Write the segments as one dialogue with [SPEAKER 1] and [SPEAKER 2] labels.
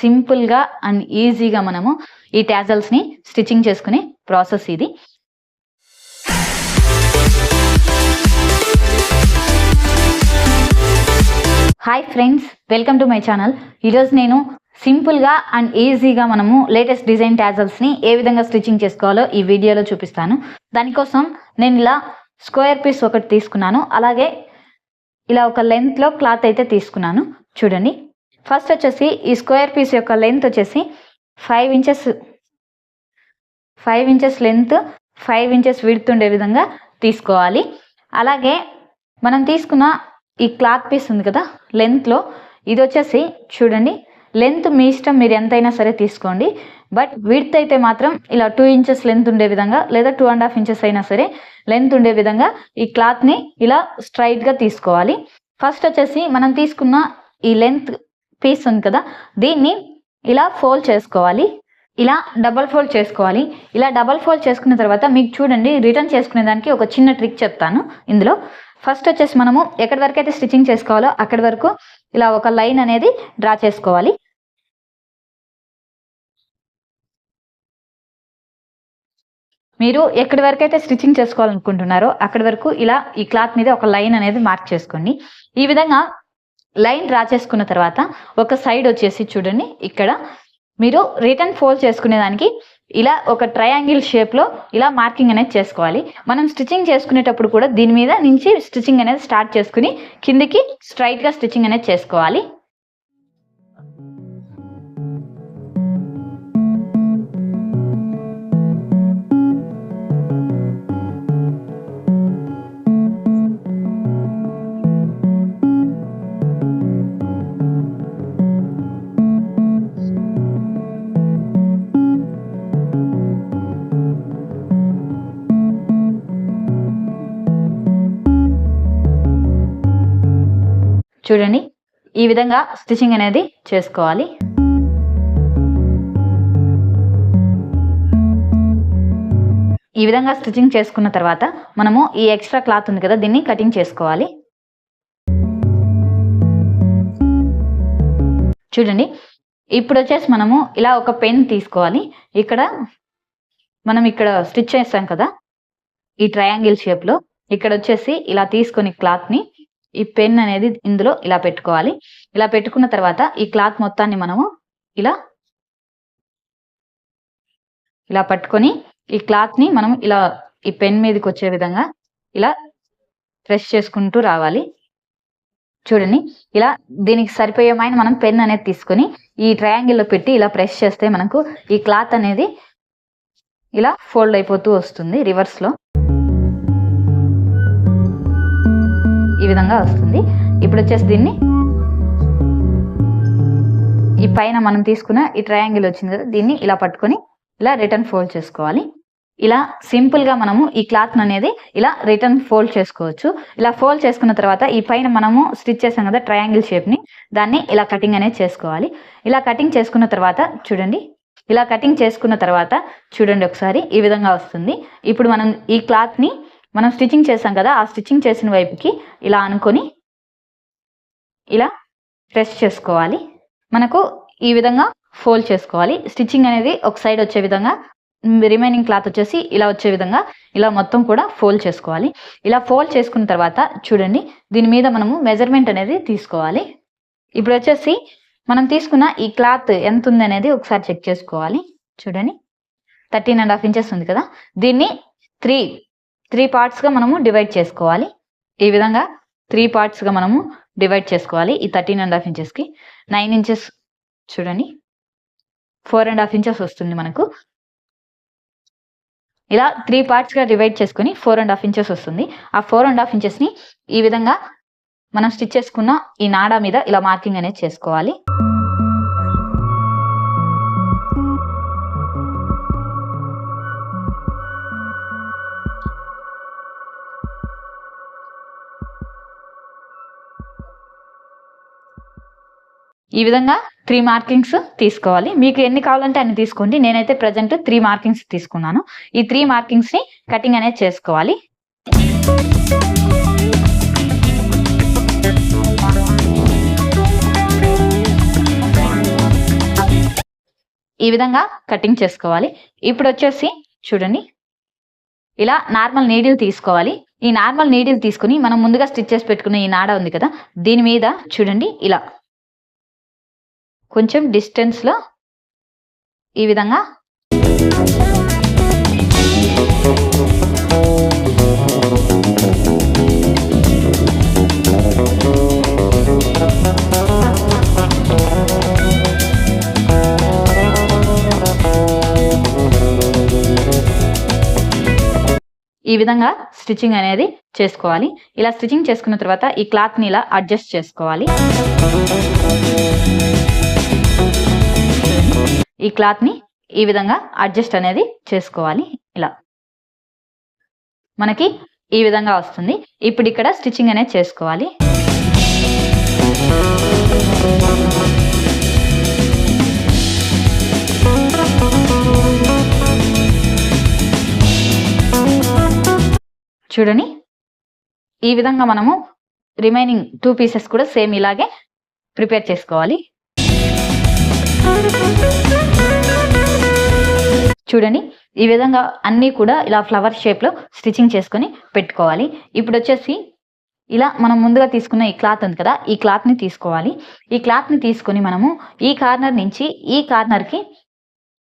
[SPEAKER 1] సింపుల్గా అండ్ ఈజీగా మనము ఈ టాజల్స్ని స్టిచ్చింగ్ చేసుకునే ప్రాసెస్ ఇది. Hi friends, welcome to my channel. ఈరోజు నేను సింపుల్గా అండ్ ఈజీగా మనము లేటెస్ట్ డిజైన్ టాజల్స్ని ఏ విధంగా స్టిచ్చింగ్ చేసుకోవాలో ఈ వీడియోలో చూపిస్తాను. దానికోసం నేను ఇలా స్క్వేర్ పీస్ ఒకటి తీసుకున్నాను, అలాగే ఇలా ఒక లెంత్లో క్లాత్ అయితే తీసుకున్నాను. చూడండి, ఫస్ట్ వచ్చేసి ఈ స్క్వేర్ పీస్ యొక్క లెంత్ వచ్చేసి 5 ఇంచెస్ లెంత్, 5 ఇంచెస్ విడ్త్ ఉండే విధంగా తీసుకోవాలి. అలాగే మనం తీసుకున్న ఈ క్లాత్ పీస్ ఉంది కదా లెంత్లో, ఇది వచ్చేసి చూడండి, లెంత్ మీ ఇష్టం, మీరు ఎంతైనా సరే తీసుకోండి. బట్ విడ్త్ అయితే మాత్రం ఇలా 2 ఇంచెస్ లెంత్ ఉండే విధంగా, లేదా 2.5 ఇంచెస్ అయినా సరే లెంత్ ఉండే విధంగా ఈ క్లాత్ని ఇలా స్ట్రైట్గా తీసుకోవాలి. ఫస్ట్ వచ్చేసి మనం తీసుకున్న ఈ లెంత్ పీస్ ఉంది కదా, దీన్ని ఇలా ఫోల్డ్ చేసుకోవాలి. ఇలా డబల్ ఫోల్డ్ చేసుకోవాలి. ఇలా డబల్ ఫోల్డ్ చేసుకున్న తర్వాత మీకు చూడండి, రిటర్న్ చేసుకునే దానికి ఒక చిన్న ట్రిక్ చెప్తాను ఇందులో. ఫస్ట్ వచ్చేసి మనము ఎక్కడి వరకు అయితే స్టిచ్చింగ్ చేసుకోవాలో అక్కడి వరకు ఇలా ఒక లైన్ అనేది డ్రా చేసుకోవాలి. మీరు ఎక్కడి వరకు అయితే స్టిచ్చింగ్ చేసుకోవాలనుకుంటున్నారో అక్కడి వరకు ఇలా ఈ క్లాత్ మీద ఒక లైన్ అనేది మార్క్ చేసుకోండి. ఈ విధంగా లైన్ డ్రా చేసుకున్న తర్వాత ఒక సైడ్ వచ్చేసి చూడండి, ఇక్కడ మీరు రిటర్న్ ఫోల్డ్ చేసుకునే దానికి ఇలా ఒక ట్రయాంగిల్ షేప్లో ఇలా మార్కింగ్ అనేది చేసుకోవాలి. మనం స్టిచ్చింగ్ చేసుకునేటప్పుడు కూడా దీని మీద నుంచి స్టిచ్చింగ్ అనేది స్టార్ట్ చేసుకుని కిందికి స్ట్రైట్గా స్టిచ్చింగ్ అనేది చేసుకోవాలి. చూడండి, ఈ విధంగా స్టిచ్చింగ్ అనేది చేసుకోవాలి. ఈ విధంగా స్టిచ్చింగ్ చేసుకున్న తర్వాత మనము ఈ ఎక్స్ట్రా క్లాత్ ఉంది కదా, దీన్ని కటింగ్ చేసుకోవాలి. చూడండి, ఇప్పుడు వచ్చేసి మనము ఇలా ఒక పెన్ తీసుకోవాలి. మనం ఇక్కడ స్టిచ్ చేస్తాం కదా ఈ ట్రయాంగిల్ షేప్లో, ఇక్కడ వచ్చేసి ఇలా తీసుకొని క్లాత్ని ఈ పెన్ అనేది ఇందులో ఇలా పెట్టుకోవాలి. ఇలా పెట్టుకున్న తర్వాత ఈ క్లాత్ మొత్తాన్ని మనము ఇలా పట్టుకొని ఈ క్లాత్ని మనం ఇలా ఈ పెన్ మీదకి వచ్చే విధంగా ఇలా ప్రెస్ చేసుకుంటూ రావాలి. చూడండి, ఇలా దీనికి సరిపోయేమైన మనం పెన్ అనేది తీసుకొని ఈ ట్రయాంగిల్లో పెట్టి ఇలా ప్రెస్ చేస్తే మనకు ఈ క్లాత్ అనేది ఇలా ఫోల్డ్ అయిపోతూ వస్తుంది రివర్స్లో. ఈ విధంగా వస్తుంది. ఇప్పుడు వచ్చేసి దీన్ని ఈ పైన మనం తీసుకున్న ఈ ట్రయాంగిల్ వచ్చింది కదా, దీన్ని ఇలా పట్టుకొని ఇలా రిటర్న్ ఫోల్డ్ చేసుకోవాలి. ఇలా సింపుల్గా మనము ఈ క్లాత్ అనేది ఇలా రిటర్న్ ఫోల్డ్ చేసుకోవచ్చు. ఇలా ఫోల్డ్ చేసుకున్న తర్వాత ఈ పైన మనము స్టిచ్ చేసాం కదా ట్రయాంగిల్ షేప్ని, దాన్ని ఇలా కటింగ్ అనేది చేసుకోవాలి. ఇలా కటింగ్ చేసుకున్న తర్వాత చూడండి, ఇలా కటింగ్ చేసుకున్న తర్వాత చూడండి ఒకసారి ఈ విధంగా వస్తుంది. ఇప్పుడు మనం ఈ క్లాత్ని మనం స్టిచ్చింగ్ చేసాం కదా, ఆ స్టిచ్చింగ్ చేసిన వైపుకి ఇలా అనుకొని ఇలా ప్రెస్ చేసుకోవాలి. మనకు ఈ విధంగా ఫోల్డ్ చేసుకోవాలి. స్టిచ్చింగ్ అనేది ఒక సైడ్ వచ్చే విధంగా, రిమైనింగ్ క్లాత్ వచ్చేసి ఇలా వచ్చే విధంగా ఇలా మొత్తం కూడా ఫోల్డ్ చేసుకోవాలి. ఇలా ఫోల్డ్ చేసుకున్న తర్వాత చూడండి, దీని మీద మనము మెజర్మెంట్ అనేది తీసుకోవాలి. ఇప్పుడు వచ్చేసి మనం తీసుకున్న ఈ క్లాత్ ఎంత ఉంది అనేది ఒకసారి చెక్ చేసుకోవాలి. చూడండి, 13.5 ఇంచెస్ ఉంది కదా, దీన్ని 3 పార్ట్స్గా మనము డివైడ్ చేసుకోవాలి. ఈ విధంగా 3 పార్ట్స్గా మనము డివైడ్ చేసుకోవాలి. ఈ 13.5 ఇంచెస్కి 9 ఇంచెస్ చూడండి, 4.5 ఇంచెస్ వస్తుంది మనకు. ఇలా 3 పార్ట్స్గా డివైడ్ చేసుకొని 4.5 ఇంచెస్ వస్తుంది. ఆ 4.5 ఇంచెస్ని ఈ విధంగా మనం స్టిచ్ చేసుకున్న ఈ నాడా మీద ఇలా మార్కింగ్ అనేది చేసుకోవాలి. ఈ విధంగా 3 మార్కింగ్స్ తీసుకోవాలి. మీకు ఎన్ని కావాలంటే అన్ని తీసుకోండి. నేనైతే ప్రజెంట్ 3 మార్కింగ్స్ తీసుకున్నాను. ఈ 3 మార్కింగ్స్ ని కటింగ్ అనేది చేసుకోవాలి. ఈ విధంగా కటింగ్ చేసుకోవాలి. ఇప్పుడు వచ్చేసి చూడండి, ఇలా నార్మల్ నీడిల్ తీసుకోవాలి. ఈ నార్మల్ నీడిల్ తీసుకుని మనం ముందుగా స్టిచ్ చేసి పెట్టుకున్న ఈ నాడ ఉంది కదా, దీని మీద చూడండి ఇలా కొంచెం డిస్టెన్స్లో ఈ విధంగా ఈ విధంగా స్టిచ్చింగ్ అనేది చేసుకోవాలి. ఇలా స్టిచ్చింగ్ చేసుకున్న తర్వాత ఈ క్లాత్ని ఇలా అడ్జస్ట్ చేసుకోవాలి. ఈ క్లాత్ని ఈ విధంగా అడ్జస్ట్ అనేది చేసుకోవాలి. ఇలా మనకి ఈ విధంగా వస్తుంది. ఇప్పుడు ఇక్కడ స్టిచ్చింగ్ అనేది చేసుకోవాలి. చూడండి, ఈ విధంగా మనము రిమైనింగ్ 2 పీసెస్ కూడా సేమ్ ఇలాగే ప్రిపేర్ చేసుకోవాలి. చూడండి, ఈ విధంగా అన్నీ కూడా ఇలా ఫ్లవర్ షేప్లో స్టిచ్చింగ్ చేసుకొని పెట్టుకోవాలి. ఇప్పుడు వచ్చేసి ఇలా మనం ముందుగా తీసుకున్న ఈ క్లాత్ ఉంది కదా, ఈ క్లాత్ని తీసుకోవాలి. ఈ క్లాత్ని తీసుకొని మనము ఈ కార్నర్ నుంచి ఈ కార్నర్కి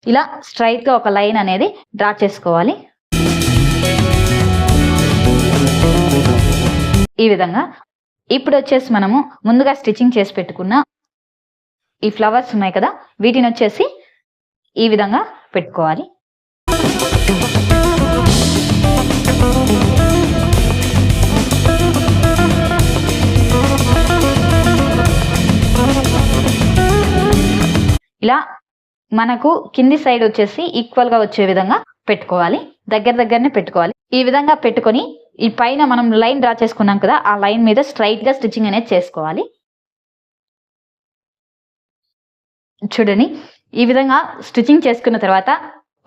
[SPEAKER 1] ఇలా స్ట్రైట్గా ఒక లైన్ అనేది డ్రా చేసుకోవాలి. ఈ విధంగా ఇప్పుడు వచ్చేసి మనము ముందుగా స్టిచ్చింగ్ చేసి పెట్టుకున్న ఈ ఫ్లవర్స్ ఉన్నాయి కదా, వీటిని వచ్చేసి ఈ విధంగా పెట్టుకోవాలి. ఇలా మనకు కింది సైడ్ వచ్చేసి ఈక్వల్ గా వచ్చే విధంగా పెట్టుకోవాలి. దగ్గరనే పెట్టుకోవాలి. ఈ విధంగా పెట్టుకొని ఈ పైన మనం లైన్ డ్రా చేసుకున్నాం కదా, ఆ లైన్ మీద స్ట్రైట్ గా స్టిచ్చింగ్ అనేది చేసుకోవాలి. చూడండి, ఈ విధంగా స్టిచ్చింగ్ చేసుకున్న తర్వాత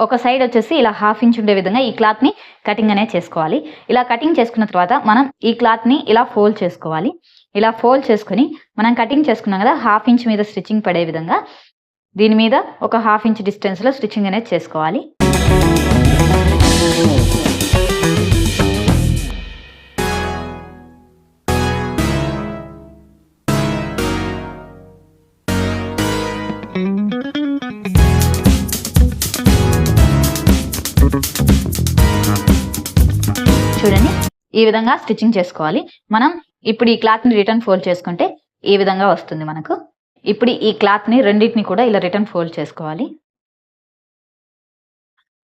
[SPEAKER 1] ఒక సైడ్ వచ్చేసి ఇలా 1/2 ఇంచ్ ఉండే విధంగా ఈ క్లాత్ ని కటింగ్ అనేది చేసుకోవాలి. ఇలా కటింగ్ చేసుకున్న తర్వాత మనం ఈ క్లాత్ ని ఇలా ఫోల్డ్ చేసుకోవాలి. ఇలా ఫోల్డ్ చేసుకుని మనం కటింగ్ చేసుకున్నాం కదా, 1/2 ఇంచ్ మీద స్టిచ్చింగ్ పడే విధంగా దీని మీద ఒక 1/2 ఇంచ్ డిస్టెన్స్ లో స్టిచ్చింగ్ అనేది చేసుకోవాలి. చూడండి, ఈ విధంగా స్టిచ్చింగ్ చేసుకోవాలి. మనం ఇప్పుడు ఈ క్లాత్ ని రిటర్న్ ఫోల్డ్ చేసుకుంటే ఈ విధంగా వస్తుంది మనకు. ఇప్పుడు ఈ క్లాత్ ని రెండింటిని కూడా ఇలా రిటర్న్ ఫోల్డ్ చేసుకోవాలి.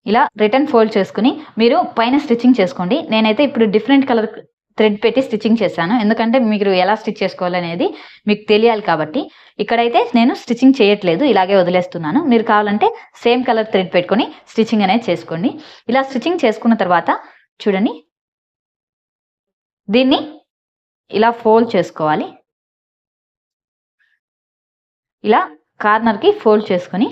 [SPEAKER 1] ఇలా రిటర్న్ ఫోల్డ్ చేసుకుని మీరు పైన స్టిచ్చింగ్ చేసుకోండి. నేనైతే ఇప్పుడు డిఫరెంట్ కలర్ థ్రెడ్ పెట్టి స్టిచ్చింగ్ చేశాను, ఎందుకంటే మీరు ఎలా స్టిచ్ చేసుకోవాలనేది మీకు తెలియాలి కాబట్టి. ఇక్కడైతే నేను స్టిచ్చింగ్ చేయట్లేదు, ఇలాగే వదిలేస్తున్నాను. మీరు కావాలంటే సేమ్ కలర్ థ్రెడ్ పెట్టుకొని స్టిచ్చింగ్ అనేది చేసుకోండి. ఇలా స్టిచ్చింగ్ చేసుకున్న తర్వాత చూడండి, దీన్ని ఇలా ఫోల్డ్ చేసుకోవాలి. ఇలా కార్నర్కి ఫోల్డ్ చేసుకొని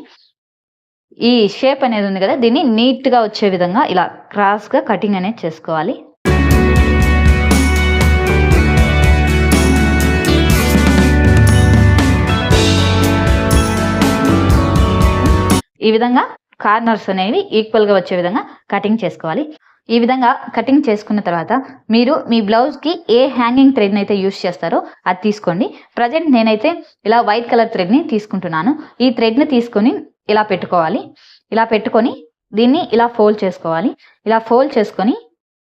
[SPEAKER 1] ఈ షేప్ అనేది ఉంది కదా, దీన్ని నీట్గా వచ్చే విధంగా ఇలా క్రాస్గా కటింగ్ అనేది చేసుకోవాలి. ఈ విధంగా కార్నర్స్ అనేవి ఈక్వల్గా వచ్చే విధంగా కటింగ్ చేసుకోవాలి. ఈ విధంగా కటింగ్ చేసుకున్న తర్వాత మీరు మీ బ్లౌజ్కి ఏ హ్యాంగింగ్ థ్రెడ్ని అయితే యూస్ చేస్తారో అది తీసుకోండి. ప్రజెంట్ నేనైతే ఇలా వైట్ కలర్ థ్రెడ్ని తీసుకుంటున్నాను. ఈ థ్రెడ్ని తీసుకొని ఇలా పెట్టుకోవాలి. ఇలా పెట్టుకొని దీన్ని ఇలా ఫోల్డ్ చేసుకోవాలి. ఇలా ఫోల్డ్ చేసుకొని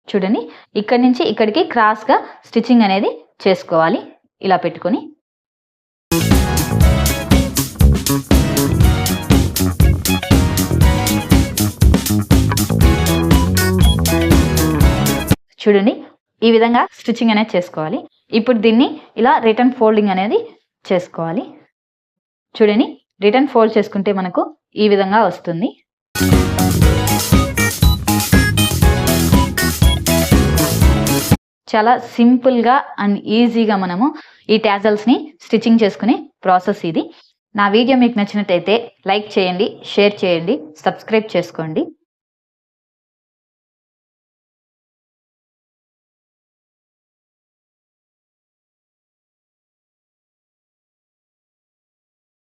[SPEAKER 1] చూడండి, ఇక్కడి నుంచి ఇక్కడికి క్రాస్గా స్టిచ్చింగ్ అనేది చేసుకోవాలి. ఇలా పెట్టుకొని చూడండి, ఈ విధంగా స్టిచ్చింగ్ అనేది చేసుకోవాలి. ఇప్పుడు దీన్ని ఇలా రిటర్న్ ఫోల్డింగ్ అనేది చేసుకోవాలి. చూడండి, రిటర్న్ ఫోల్డ్ చేసుకుంటే మనకు ఈ విధంగా వస్తుంది. చాలా సింపుల్గా అండ్ ఈజీగా మనము ఈ టాజల్స్ని స్టిచ్చింగ్ చేసుకునే ప్రాసెస్ ఇది. నా వీడియో మీకు నచ్చినట్టయితే లైక్ చేయండి, షేర్ చేయండి, సబ్స్క్రైబ్ చేసుకోండి.